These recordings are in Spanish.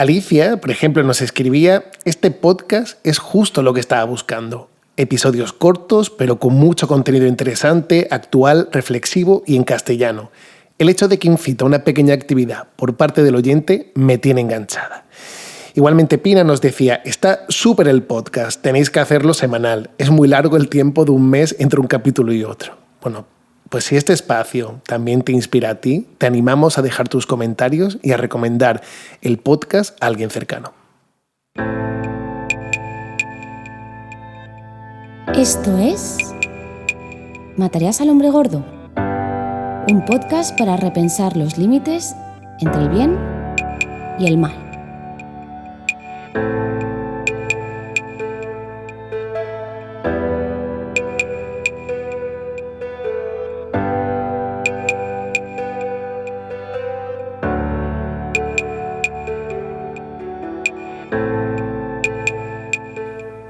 Alicia, por ejemplo, nos escribía: este podcast es justo lo que estaba buscando. Episodios cortos, pero con mucho contenido interesante, actual, reflexivo y en castellano. El hecho de que incita una pequeña actividad por parte del oyente me tiene enganchada. Igualmente Pina nos decía: está súper el podcast, tenéis que hacerlo semanal. Es muy largo el tiempo de un mes entre un capítulo y otro. Bueno, pues si este espacio también te inspira a ti, te animamos a dejar tus comentarios y a recomendar el podcast a alguien cercano. Esto es ¿Matarías al hombre gordo? Un podcast para repensar los límites entre el bien y el mal.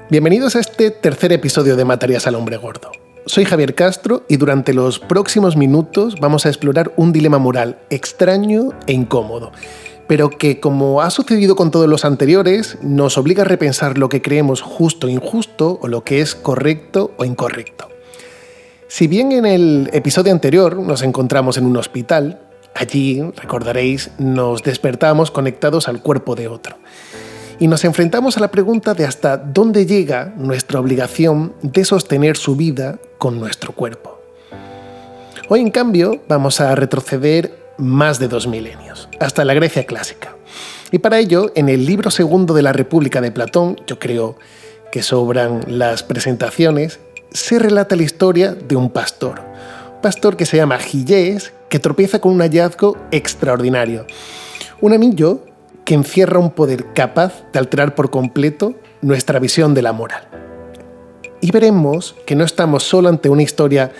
Bienvenidos a este tercer episodio de Matarías al hombre gordo. Soy Javier Castro y durante los próximos minutos vamos a explorar un dilema moral extraño e incómodo, pero que, como ha sucedido con todos los anteriores, nos obliga a repensar lo que creemos justo o injusto o lo que es correcto o incorrecto. Si bien en el episodio anterior nos encontramos en un hospital, allí, recordaréis, nos despertamos conectados al cuerpo de otro. Y nos enfrentamos a la pregunta de hasta dónde llega nuestra obligación de sostener su vida con nuestro cuerpo. Hoy, en cambio, vamos a retroceder más de 2 milenios, hasta la Grecia clásica. Y para ello, en el libro segundo de la República de Platón, yo creo que sobran las presentaciones, se relata la historia de un pastor que se llama Gilles, que tropieza con un hallazgo extraordinario. Un anillo que encierra un poder capaz de alterar por completo nuestra visión de la moral. Y veremos que no estamos solo ante una historia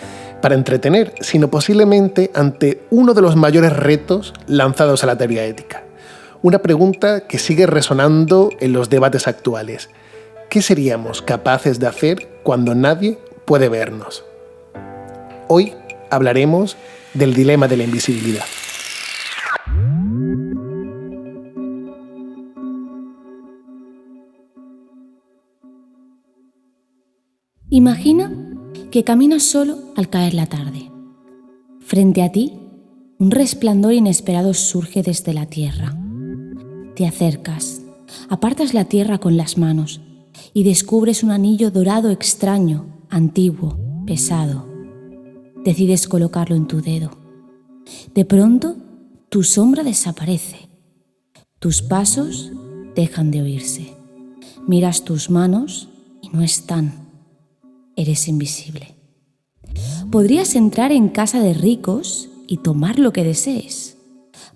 para entretener, sino posiblemente ante uno de los mayores retos lanzados a la teoría ética. Una pregunta que sigue resonando en los debates actuales. ¿Qué seríamos capaces de hacer cuando nadie puede vernos? Hoy hablaremos del dilema de la invisibilidad. Imagina que caminas solo al caer la tarde. Frente a ti, un resplandor inesperado surge desde la tierra. Te acercas, apartas la tierra con las manos y descubres un anillo dorado extraño, antiguo, pesado. Decides colocarlo en tu dedo. De pronto, tu sombra desaparece. Tus pasos dejan de oírse. Miras tus manos y no están. Eres invisible. Podrías entrar en casa de ricos y tomar lo que desees.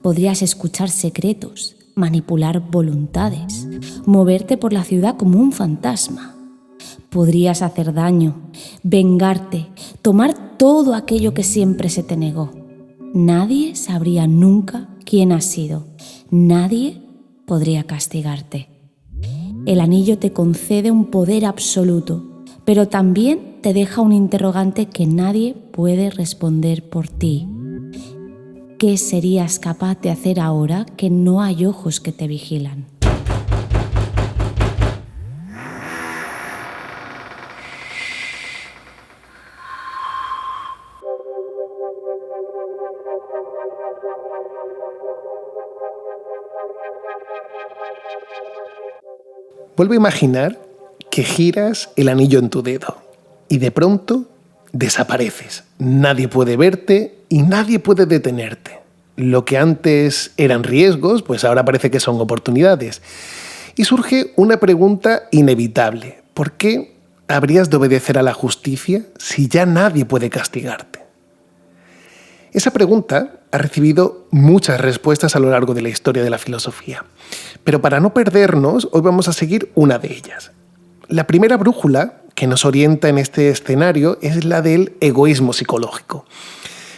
Podrías escuchar secretos, manipular voluntades, moverte por la ciudad como un fantasma. Podrías hacer daño, vengarte, tomar todo aquello que siempre se te negó. Nadie sabría nunca quién has sido. Nadie podría castigarte. El anillo te concede un poder absoluto, pero también te deja un interrogante que nadie puede responder por ti. ¿Qué serías capaz de hacer ahora que no hay ojos que te vigilan? Vuelvo a imaginar que giras el anillo en tu dedo y de pronto desapareces. Nadie puede verte y nadie puede detenerte. Lo que antes eran riesgos, pues ahora parece que son oportunidades. Y surge una pregunta inevitable. ¿Por qué habrías de obedecer a la justicia si ya nadie puede castigarte? Esa pregunta ha recibido muchas respuestas a lo largo de la historia de la filosofía. Pero para no perdernos, hoy vamos a seguir una de ellas. La primera brújula que nos orienta en este escenario es la del egoísmo psicológico.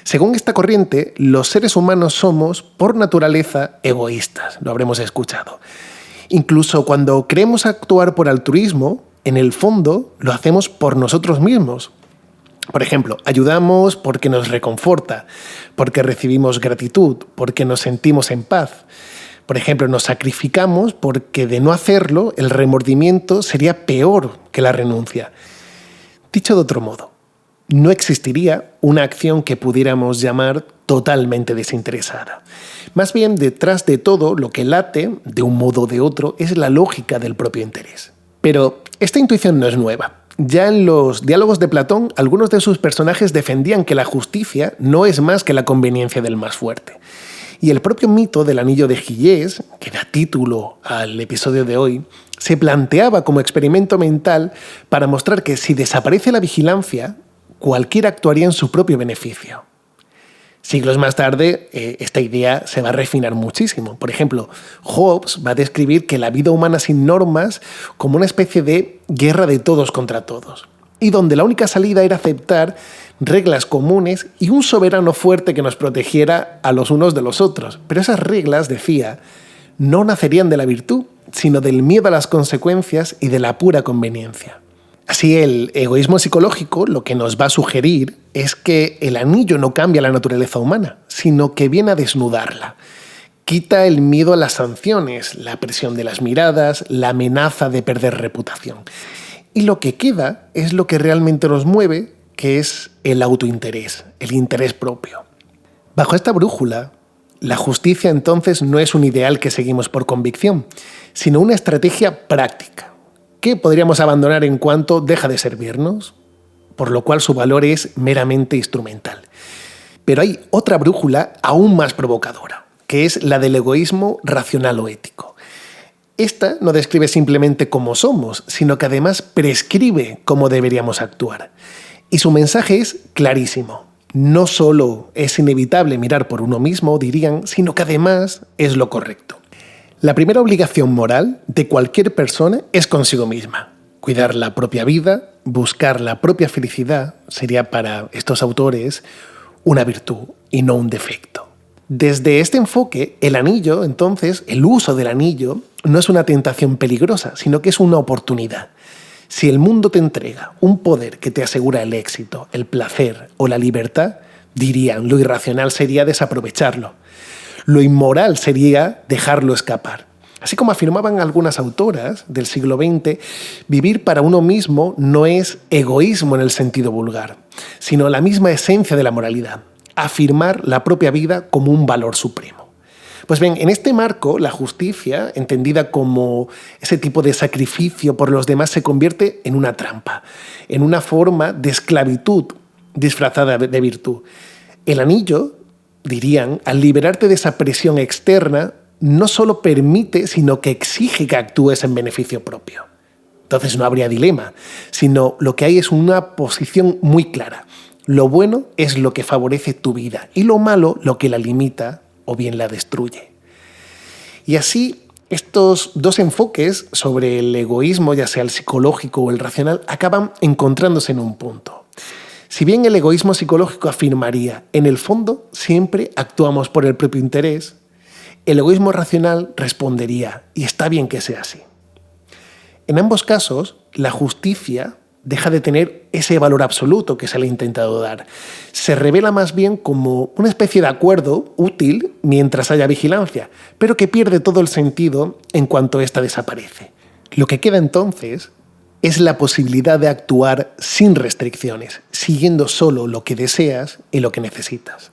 Según esta corriente, los seres humanos somos, por naturaleza, egoístas. Lo habremos escuchado. Incluso cuando queremos actuar por altruismo, en el fondo lo hacemos por nosotros mismos. Por ejemplo, ayudamos porque nos reconforta, porque recibimos gratitud, porque nos sentimos en paz. Por ejemplo, nos sacrificamos porque de no hacerlo el remordimiento sería peor que la renuncia. Dicho de otro modo, no existiría una acción que pudiéramos llamar totalmente desinteresada. Más bien, detrás de todo, lo que late, de un modo o de otro, es la lógica del propio interés. Pero esta intuición no es nueva. Ya en los diálogos de Platón, algunos de sus personajes defendían que la justicia no es más que la conveniencia del más fuerte. Y el propio mito del anillo de Gilles, que da título al episodio de hoy, se planteaba como experimento mental para mostrar que si desaparece la vigilancia, cualquiera actuaría en su propio beneficio. Siglos más tarde, esta idea se va a refinar muchísimo. Por ejemplo, Hobbes va a describir que la vida humana sin normas como una especie de guerra de todos contra todos, y donde la única salida era aceptar reglas comunes y un soberano fuerte que nos protegiera a los unos de los otros. Pero esas reglas, decía, no nacerían de la virtud, sino del miedo a las consecuencias y de la pura conveniencia. Así, el egoísmo psicológico lo que nos va a sugerir es que el anillo no cambia la naturaleza humana, sino que viene a desnudarla. Quita el miedo a las sanciones, la presión de las miradas, la amenaza de perder reputación. Y lo que queda es lo que realmente nos mueve, que es el autointerés, el interés propio. Bajo esta brújula, la justicia entonces no es un ideal que seguimos por convicción, sino una estrategia práctica, que podríamos abandonar en cuanto deja de servirnos, por lo cual su valor es meramente instrumental. Pero hay otra brújula aún más provocadora, que es la del egoísmo racional o ético. Esta no describe simplemente cómo somos, sino que además prescribe cómo deberíamos actuar. Y su mensaje es clarísimo. No solo es inevitable mirar por uno mismo, dirían, sino que además es lo correcto. La primera obligación moral de cualquier persona es consigo misma. Cuidar la propia vida, buscar la propia felicidad, sería para estos autores una virtud y no un defecto. Desde este enfoque, el anillo, entonces, el uso del anillo, no es una tentación peligrosa, sino que es una oportunidad. Si el mundo te entrega un poder que te asegura el éxito, el placer o la libertad, dirían, lo irracional sería desaprovecharlo. Lo inmoral sería dejarlo escapar. Así como afirmaban algunas autoras del siglo XX, vivir para uno mismo no es egoísmo en el sentido vulgar, sino la misma esencia de la moralidad, afirmar la propia vida como un valor supremo. Pues bien, en este marco, la justicia, entendida como ese tipo de sacrificio por los demás, se convierte en una trampa, en una forma de esclavitud disfrazada de virtud. El anillo, dirían, al liberarte de esa presión externa, no solo permite, sino que exige que actúes en beneficio propio. Entonces no habría dilema, sino lo que hay es una posición muy clara. Lo bueno es lo que favorece tu vida y lo malo lo que la limita o bien la destruye. Y así, estos dos enfoques sobre el egoísmo, ya sea el psicológico o el racional, acaban encontrándose en un punto. Si bien el egoísmo psicológico afirmaría, en el fondo siempre actuamos por el propio interés, el egoísmo racional respondería, y está bien que sea así. En ambos casos, la justicia deja de tener ese valor absoluto que se le ha intentado dar. Se revela más bien como una especie de acuerdo útil mientras haya vigilancia, pero que pierde todo el sentido en cuanto ésta desaparece. Lo que queda entonces es la posibilidad de actuar sin restricciones, siguiendo solo lo que deseas y lo que necesitas.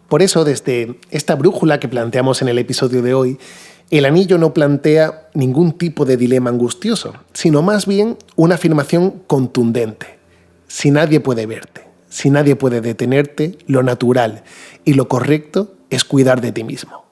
Por eso, desde esta brújula que planteamos en el episodio de hoy, el anillo no plantea ningún tipo de dilema angustioso, sino más bien una afirmación contundente. Si nadie puede verte, si nadie puede detenerte, lo natural y lo correcto es cuidar de ti mismo.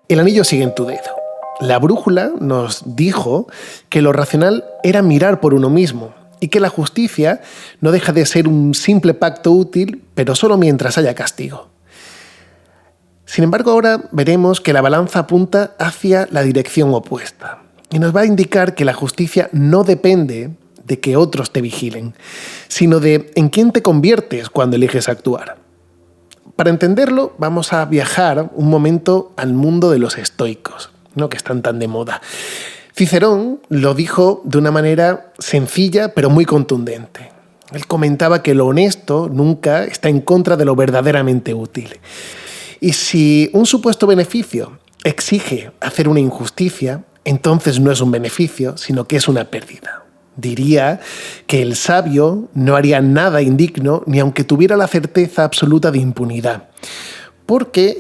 El anillo sigue en tu dedo. La brújula nos dijo que lo racional era mirar por uno mismo y que la justicia no deja de ser un simple pacto útil, pero solo mientras haya castigo. Sin embargo, ahora veremos que la balanza apunta hacia la dirección opuesta y nos va a indicar que la justicia no depende de que otros te vigilen, sino de en quién te conviertes cuando eliges actuar. Para entenderlo, vamos a viajar un momento al mundo de los estoicos, ¿no?, que están tan de moda. Cicerón lo dijo de una manera sencilla pero muy contundente. Él comentaba que lo honesto nunca está en contra de lo verdaderamente útil. Y si un supuesto beneficio exige hacer una injusticia, entonces no es un beneficio, sino que es una pérdida. Diría que el sabio no haría nada indigno ni aunque tuviera la certeza absoluta de impunidad. Porque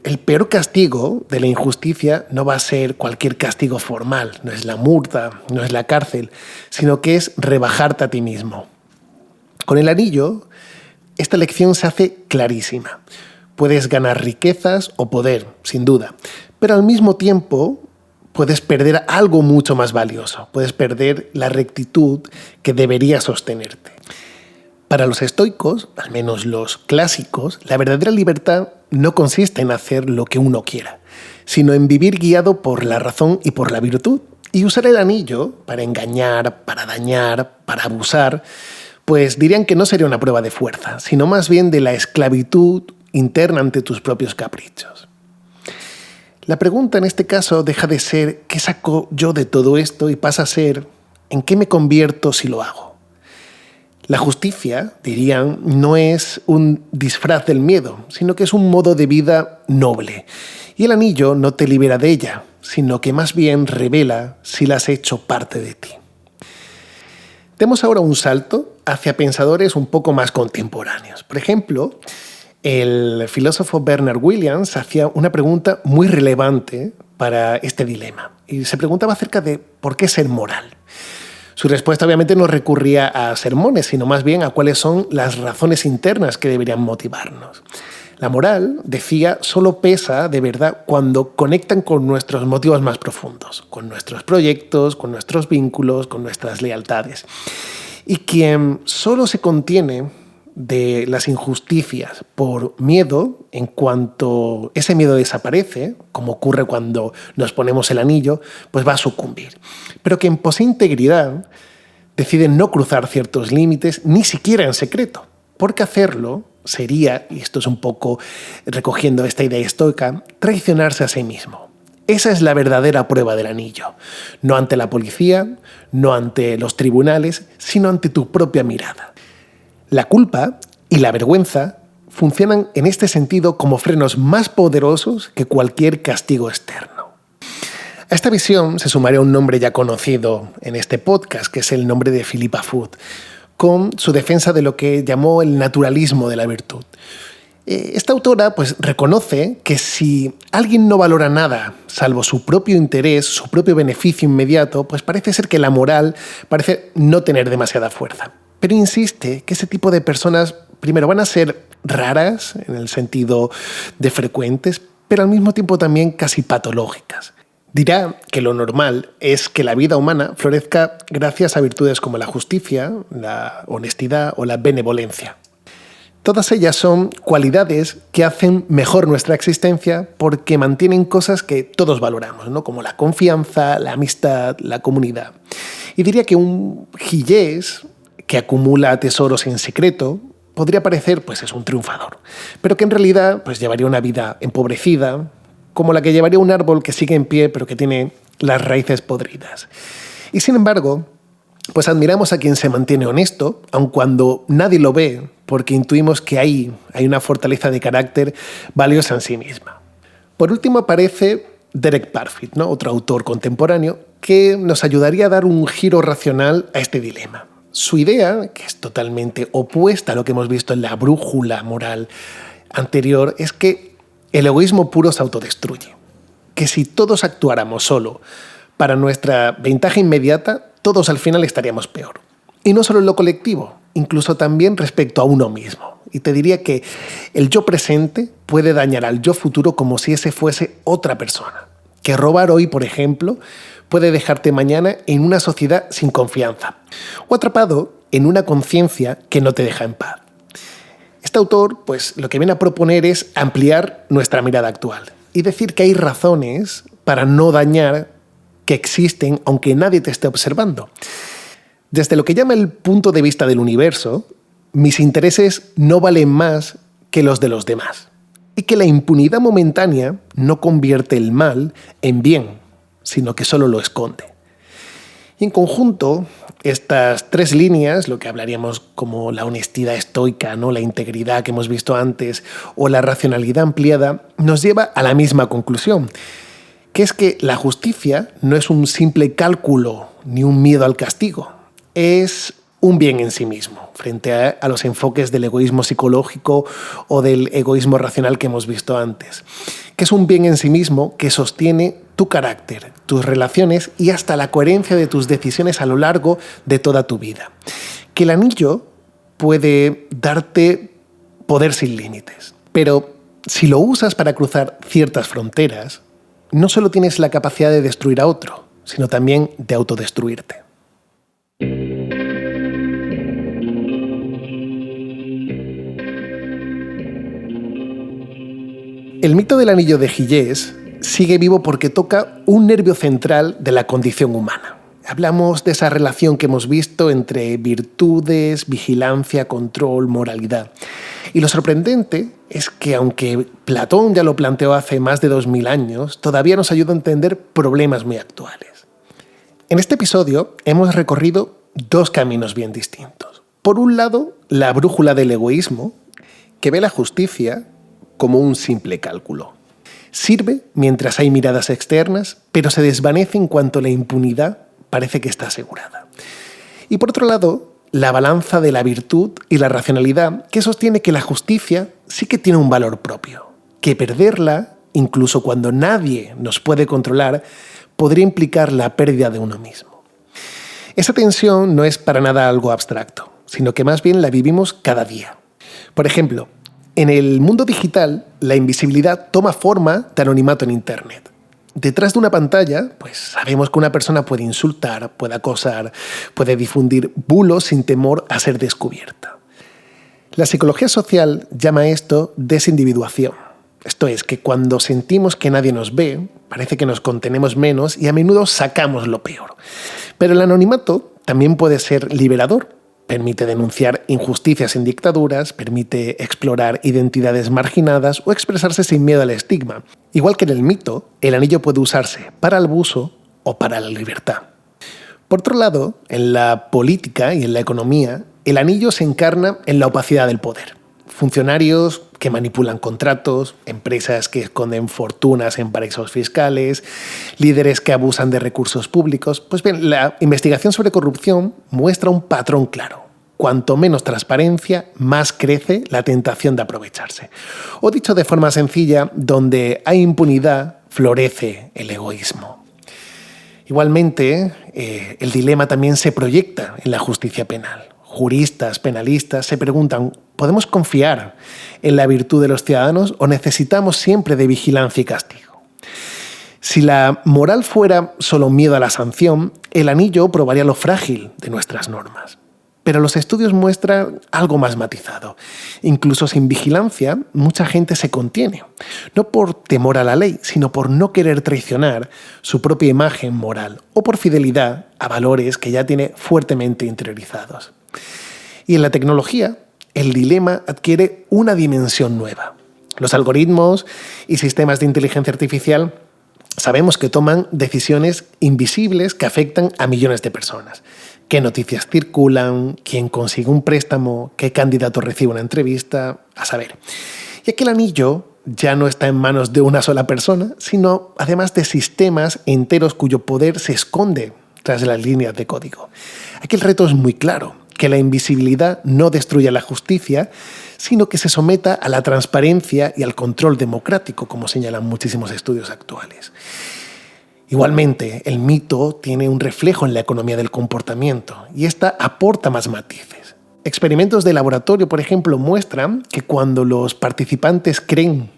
el peor castigo de la injusticia no va a ser cualquier castigo formal, no es la multa, no es la cárcel, sino que es rebajarte a ti mismo. Con el anillo, esta lección se hace clarísima. Puedes ganar riquezas o poder, sin duda, pero al mismo tiempo puedes perder algo mucho más valioso. Puedes perder la rectitud que debería sostenerte. Para los estoicos, al menos los clásicos, la verdadera libertad no consiste en hacer lo que uno quiera, sino en vivir guiado por la razón y por la virtud. Y usar el anillo para engañar, para dañar, para abusar, pues dirían que no sería una prueba de fuerza, sino más bien de la esclavitud interna ante tus propios caprichos. La pregunta en este caso deja de ser ¿qué saco yo de todo esto? Y pasa a ser ¿en qué me convierto si lo hago? La justicia, dirían, no es un disfraz del miedo, sino que es un modo de vida noble. Y el anillo no te libera de ella, sino que más bien revela si la has hecho parte de ti. Demos ahora un salto hacia pensadores un poco más contemporáneos. Por ejemplo, el filósofo Bernard Williams hacía una pregunta muy relevante para este dilema. Y se preguntaba acerca de ¿por qué ser moral? Su respuesta obviamente no recurría a sermones, sino más bien a cuáles son las razones internas que deberían motivarnos. La moral, decía, solo pesa de verdad cuando conectan con nuestros motivos más profundos, con nuestros proyectos, con nuestros vínculos, con nuestras lealtades. Y quien solo se contiene de las injusticias por miedo, en cuanto ese miedo desaparece, como ocurre cuando nos ponemos el anillo, pues va a sucumbir. Pero quien posee integridad decide no cruzar ciertos límites, ni siquiera en secreto, porque hacerlo sería, y esto es un poco recogiendo esta idea estoica, traicionarse a sí mismo. Esa es la verdadera prueba del anillo. No ante la policía, no ante los tribunales, sino ante tu propia mirada. La culpa y la vergüenza funcionan en este sentido como frenos más poderosos que cualquier castigo externo. A esta visión se sumaría un nombre ya conocido en este podcast, que es el nombre de Philippa Foot, con su defensa de lo que llamó el naturalismo de la virtud. Esta autora pues, reconoce que si alguien no valora nada salvo su propio interés, su propio beneficio inmediato, pues parece ser que la moral parece no tener demasiada fuerza. Pero insiste que ese tipo de personas, primero, van a ser raras en el sentido de frecuentes, pero al mismo tiempo también casi patológicas. Dirá que lo normal es que la vida humana florezca gracias a virtudes como la justicia, la honestidad o la benevolencia. Todas ellas son cualidades que hacen mejor nuestra existencia porque mantienen cosas que todos valoramos, ¿no? Como la confianza, la amistad, la comunidad. Y diría que un gillés que acumula tesoros en secreto podría parecer pues, es un triunfador, pero que en realidad pues, llevaría una vida empobrecida, como la que llevaría un árbol que sigue en pie pero que tiene las raíces podridas. Y sin embargo, pues admiramos a quien se mantiene honesto, aun cuando nadie lo ve, porque intuimos que hay una fortaleza de carácter valiosa en sí misma. Por último aparece Derek Parfit, ¿no? Otro autor contemporáneo, que nos ayudaría a dar un giro racional a este dilema. Su idea, que es totalmente opuesta a lo que hemos visto en la brújula moral anterior, es que el egoísmo puro se autodestruye. Que si todos actuáramos solo para nuestra ventaja inmediata, todos al final estaríamos peor. Y no solo en lo colectivo, incluso también respecto a uno mismo. Y te diría que el yo presente puede dañar al yo futuro como si ese fuese otra persona. Que robar hoy, por ejemplo, puede dejarte mañana en una sociedad sin confianza o atrapado en una conciencia que no te deja en paz. Este autor, pues, lo que viene a proponer es ampliar nuestra mirada actual y decir que hay razones para no dañar que existen aunque nadie te esté observando. Desde lo que llama el punto de vista del universo, mis intereses no valen más que los de los demás y que la impunidad momentánea no convierte el mal en bien, sino que solo lo esconde. Y en conjunto, estas tres líneas, lo que hablaríamos como la honestidad estoica, ¿no? La integridad que hemos visto antes, o la racionalidad ampliada, nos lleva a la misma conclusión, que es que la justicia no es un simple cálculo ni un miedo al castigo, es un bien en sí mismo, frente a los enfoques del egoísmo psicológico o del egoísmo racional que hemos visto antes, que es un bien en sí mismo que sostiene tu carácter, tus relaciones y hasta la coherencia de tus decisiones a lo largo de toda tu vida. Que el anillo puede darte poder sin límites, pero si lo usas para cruzar ciertas fronteras, no solo tienes la capacidad de destruir a otro, sino también de autodestruirte. El mito del anillo de Gillés sigue vivo porque toca un nervio central de la condición humana. Hablamos de esa relación que hemos visto entre virtudes, vigilancia, control, moralidad. Y lo sorprendente es que aunque Platón ya lo planteó hace más de 2000 años, todavía nos ayuda a entender problemas muy actuales. En este episodio hemos recorrido dos caminos bien distintos. Por un lado, la brújula del egoísmo, que ve la justicia como un simple cálculo. Sirve mientras hay miradas externas, pero se desvanece en cuanto la impunidad parece que está asegurada. Y por otro lado, la balanza de la virtud y la racionalidad, que sostiene que la justicia sí que tiene un valor propio, que perderla, incluso cuando nadie nos puede controlar, podría implicar la pérdida de uno mismo. Esa tensión no es para nada algo abstracto, sino que más bien la vivimos cada día. Por ejemplo, en el mundo digital, la invisibilidad toma forma de anonimato en Internet. Detrás de una pantalla, pues sabemos que una persona puede insultar, puede acosar, puede difundir bulos sin temor a ser descubierta. La psicología social llama esto desindividuación. Esto es, que cuando sentimos que nadie nos ve, parece que nos contenemos menos y a menudo sacamos lo peor. Pero el anonimato también puede ser liberador. Permite denunciar injusticias en dictaduras, permite explorar identidades marginadas o expresarse sin miedo al estigma. Igual que en el mito, el anillo puede usarse para el abuso o para la libertad. Por otro lado, en la política y en la economía, el anillo se encarna en la opacidad del poder. Funcionarios que manipulan contratos, empresas que esconden fortunas en paraísos fiscales, líderes que abusan de recursos públicos. Pues bien, la investigación sobre corrupción muestra un patrón claro. Cuanto menos transparencia, más crece la tentación de aprovecharse. O dicho de forma sencilla, donde hay impunidad, florece el egoísmo. Igualmente, el dilema también se proyecta en la justicia penal. Juristas, penalistas se preguntan, ¿podemos confiar en la virtud de los ciudadanos o necesitamos siempre de vigilancia y castigo? Si la moral fuera solo miedo a la sanción, el anillo probaría lo frágil de nuestras normas. Pero los estudios muestran algo más matizado. Incluso sin vigilancia, mucha gente se contiene. No por temor a la ley, sino por no querer traicionar su propia imagen moral o por fidelidad a valores que ya tiene fuertemente interiorizados. Y en la tecnología, el dilema adquiere una dimensión nueva. Los algoritmos y sistemas de inteligencia artificial sabemos que toman decisiones invisibles que afectan a millones de personas. Qué noticias circulan, quién consigue un préstamo, qué candidato recibe una entrevista, a saber. Y aquí el anillo ya no está en manos de una sola persona, sino además de sistemas enteros cuyo poder se esconde tras las líneas de código. Aquí el reto es muy claro, que la invisibilidad no destruya la justicia, sino que se someta a la transparencia y al control democrático, como señalan muchísimos estudios actuales. Igualmente, el mito tiene un reflejo en la economía del comportamiento y esta aporta más matices. Experimentos de laboratorio, por ejemplo, muestran que cuando los participantes creen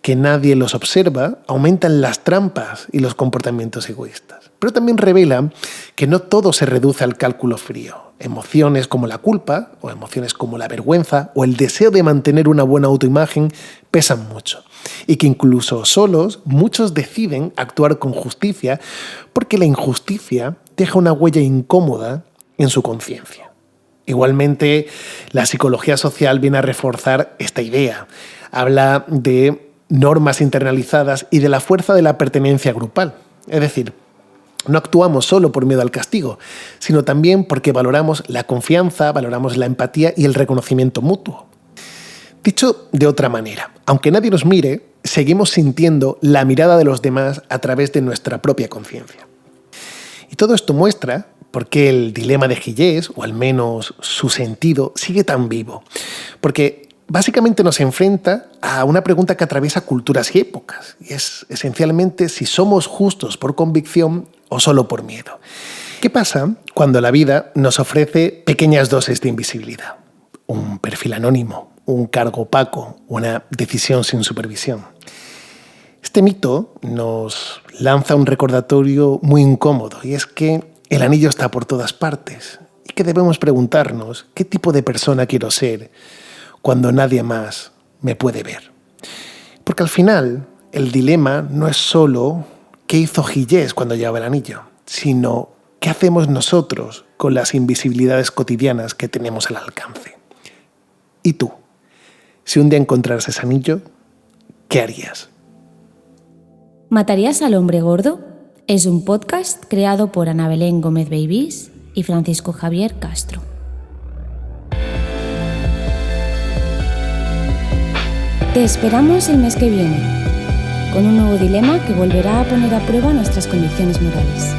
que nadie los observa, aumentan las trampas y los comportamientos egoístas. Pero también revelan que no todo se reduce al cálculo frío. Emociones como la culpa, o emociones como la vergüenza, o el deseo de mantener una buena autoimagen pesan mucho. Y que incluso solos, muchos deciden actuar con justicia porque la injusticia deja una huella incómoda en su conciencia. Igualmente, la psicología social viene a reforzar esta idea. Habla de normas internalizadas y de la fuerza de la pertenencia grupal. Es decir, No actuamos solo por miedo al castigo, sino también porque valoramos la confianza, valoramos la empatía y el reconocimiento mutuo. Dicho de otra manera, aunque nadie nos mire, seguimos sintiendo la mirada de los demás a través de nuestra propia conciencia. Y todo esto muestra por qué el dilema de Gillés, o al menos su sentido, sigue tan vivo. Porque básicamente nos enfrenta a una pregunta que atraviesa culturas y épocas, y es esencialmente si somos justos por convicción o solo por miedo. ¿Qué pasa cuando la vida nos ofrece pequeñas dosis de invisibilidad? Un perfil anónimo, un cargo opaco, una decisión sin supervisión. Este mito nos lanza un recordatorio muy incómodo, y es que el anillo está por todas partes y que debemos preguntarnos qué tipo de persona quiero ser cuando nadie más me puede ver. Porque al final el dilema no es solo qué hizo Gillés cuando llevaba el anillo, sino qué hacemos nosotros con las invisibilidades cotidianas que tenemos al alcance. ¿Y tú? Si un día encontraras ese anillo, ¿qué harías? ¿Matarías al hombre gordo? Es un podcast creado por Ana Belén Gómez Beibís y Francisco Javier Castro. Te esperamos el mes que viene, con un nuevo dilema que volverá a poner a prueba nuestras convicciones morales.